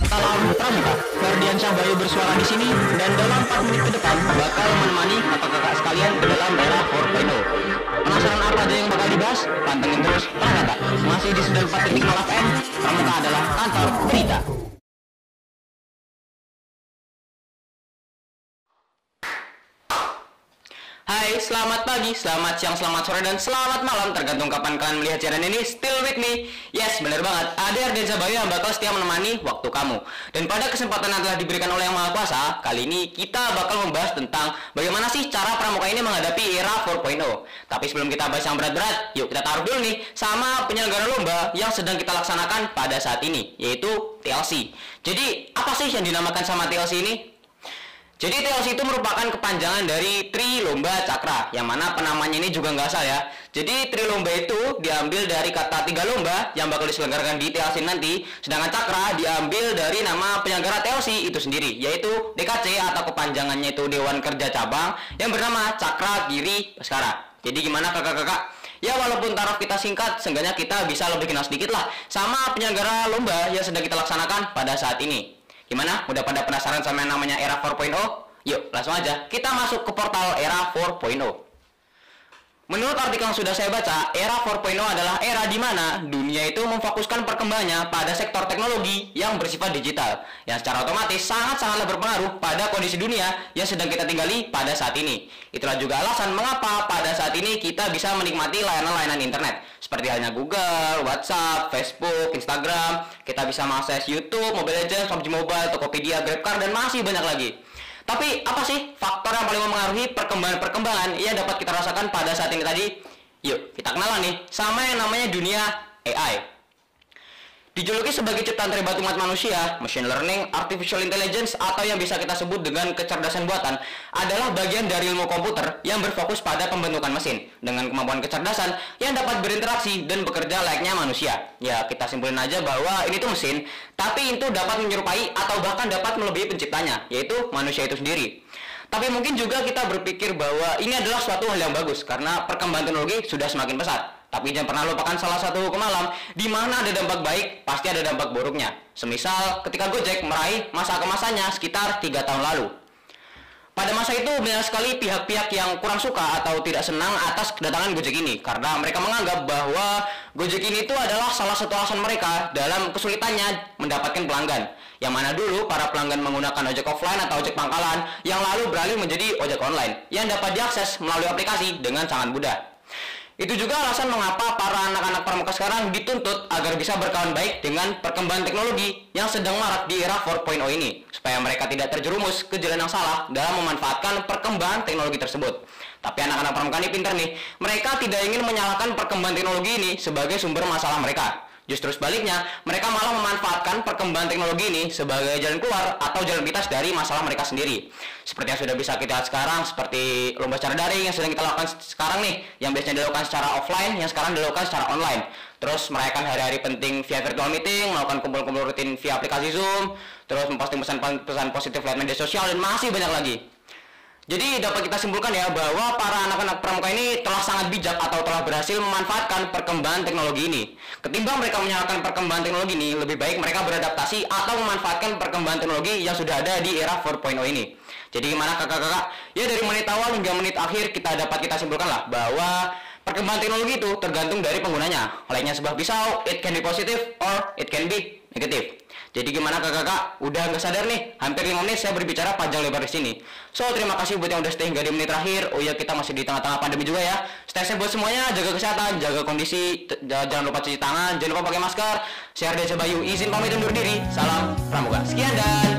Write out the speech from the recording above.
Salam Pramuka, Ferdiansyah Bayu bersuara di sini dan dalam 4 menit ke depan bakal menemani kakak-kakak sekalian ke dalam era 4.0. Penasaran apa aja yang bakal dibahas? Pantengin terus Pramuka. Masih di 94.0 FM, Pramuka adalah kantor berita. Hai, selamat pagi, selamat siang, selamat sore, dan selamat malam tergantung kapan kalian melihat siaran ini. Still with me. Yes, bener banget. Ada Ferdiansyah Bayu yang bakal setia menemani waktu kamu. Dan pada kesempatan yang telah diberikan oleh Yang Maha Kuasa, kali ini kita bakal membahas tentang bagaimana sih cara Pramuka ini menghadapi era 4.0. Tapi sebelum kita bahas yang berat-berat, yuk kita taruh dulu nih sama penyelenggara lomba yang sedang kita laksanakan pada saat ini, yaitu TLC. Jadi, apa sih yang dinamakan sama TLC ini? Jadi TLC itu merupakan kepanjangan dari Tri Lomba Cakra, yang mana penamanya ini juga nggak asal ya. Jadi Tri Lomba itu diambil dari kata 3 lomba yang bakal diselenggarakan di TLC nanti, sedangkan Cakra diambil dari nama penyelenggara TLC itu sendiri, yaitu DKC atau kepanjangannya itu Dewan Kerja Cabang yang bernama Cakra Giri Baskara. Jadi gimana kakak-kakak? Ya walaupun taraf kita singkat, seenggaknya kita bisa lebih kenal sedikit lah sama penyelenggara lomba yang sedang kita laksanakan pada saat ini. Gimana? Udah pada penasaran sama yang namanya era 4.0? Yuk, langsung aja kita masuk ke portal era 4.0. Menurut artikel yang sudah saya baca, era 4.0 adalah era di mana dunia itu memfokuskan perkembangannya pada sektor teknologi yang bersifat digital, yang secara otomatis sangat-sangatlah berpengaruh pada kondisi dunia yang sedang kita tinggali pada saat ini. Itulah juga alasan mengapa pada saat ini kita bisa menikmati layanan-layanan internet, seperti halnya Google, WhatsApp, Facebook, Instagram. Kita bisa mengakses YouTube, Mobile Legends, PUBG Mobile, Tokopedia, GrabCar, dan masih banyak lagi. Tapi apa sih faktor yang paling mempengaruhi perkembangan yang dapat kita rasakan pada saat ini tadi? Yuk, kita kenalan nih sama yang namanya dunia AI. Dijuluki sebagai ciptaan terhebat umat manusia, machine learning, artificial intelligence, atau yang bisa kita sebut dengan kecerdasan buatan, adalah bagian dari ilmu komputer yang berfokus pada pembentukan mesin dengan kemampuan kecerdasan yang dapat berinteraksi dan bekerja layaknya manusia. Ya, kita simpulin aja bahwa ini tuh mesin, tapi itu dapat menyerupai atau bahkan dapat melebihi penciptanya, yaitu manusia itu sendiri. Tapi mungkin juga kita berpikir bahwa ini adalah suatu hal yang bagus karena perkembangan teknologi sudah semakin pesat. Tapi jangan pernah lupakan salah satu hukum alam, di mana ada dampak baik, pasti ada dampak buruknya. Semisal ketika Gojek meraih masa kemasannya sekitar 3 tahun lalu. Pada masa itu banyak sekali pihak-pihak yang kurang suka atau tidak senang atas kedatangan Gojek ini, karena mereka menganggap bahwa Gojek ini itu adalah salah satu alasan mereka dalam kesulitannya mendapatkan pelanggan. Yang mana dulu para pelanggan menggunakan ojek offline atau ojek pangkalan, yang lalu beralih menjadi ojek online yang dapat diakses melalui aplikasi dengan sangat mudah. Itu juga alasan mengapa para anak-anak pramuka sekarang dituntut agar bisa berkawan baik dengan perkembangan teknologi yang sedang marak di era 4.0 ini, supaya mereka tidak terjerumus ke jalan yang salah dalam memanfaatkan perkembangan teknologi tersebut. Tapi anak-anak pramuka ini pintar nih, mereka tidak ingin menyalahkan perkembangan teknologi ini sebagai sumber masalah mereka. Justru sebaliknya, mereka malah memanfaatkan perkembangan teknologi ini sebagai jalan keluar atau jalan pintas dari masalah mereka sendiri. Seperti yang sudah bisa kita lihat sekarang, seperti lomba secara daring yang sedang kita lakukan sekarang nih, yang biasanya dilakukan secara offline, yang sekarang dilakukan secara online. Terus merayakan hari-hari penting via virtual meeting, melakukan kumpul-kumpul rutin via aplikasi Zoom, terus memposting pesan-pesan positif lewat media sosial, dan masih banyak lagi. Jadi dapat kita simpulkan ya bahwa para anak-anak pramuka ini telah sangat bijak atau telah berhasil memanfaatkan perkembangan teknologi ini. Ketimbang mereka menyalahkan perkembangan teknologi ini, lebih baik mereka beradaptasi atau memanfaatkan perkembangan teknologi yang sudah ada di era 4.0 ini. Jadi gimana kakak-kakak? Ya dari menit awal hingga menit akhir kita simpulkan lah bahwa perkembangan teknologi itu tergantung dari penggunanya. Layaknya sebuah pisau, it can be positive or it can be negative. Jadi gimana kakak-kakak? Udah nggak sadar nih? Hampir 5 menit saya berbicara panjang lebar di sini. So, terima kasih buat yang udah stay hingga di menit terakhir. Oh iya, kita masih di tengah-tengah pandemi juga ya. Stay safe buat semuanya, jaga kesehatan, jaga kondisi, jangan lupa cuci tangan, jangan lupa pakai masker. Saya Ferdiansyah Bayu, izin pamit undur diri. Salam Pramuka. Sekian dan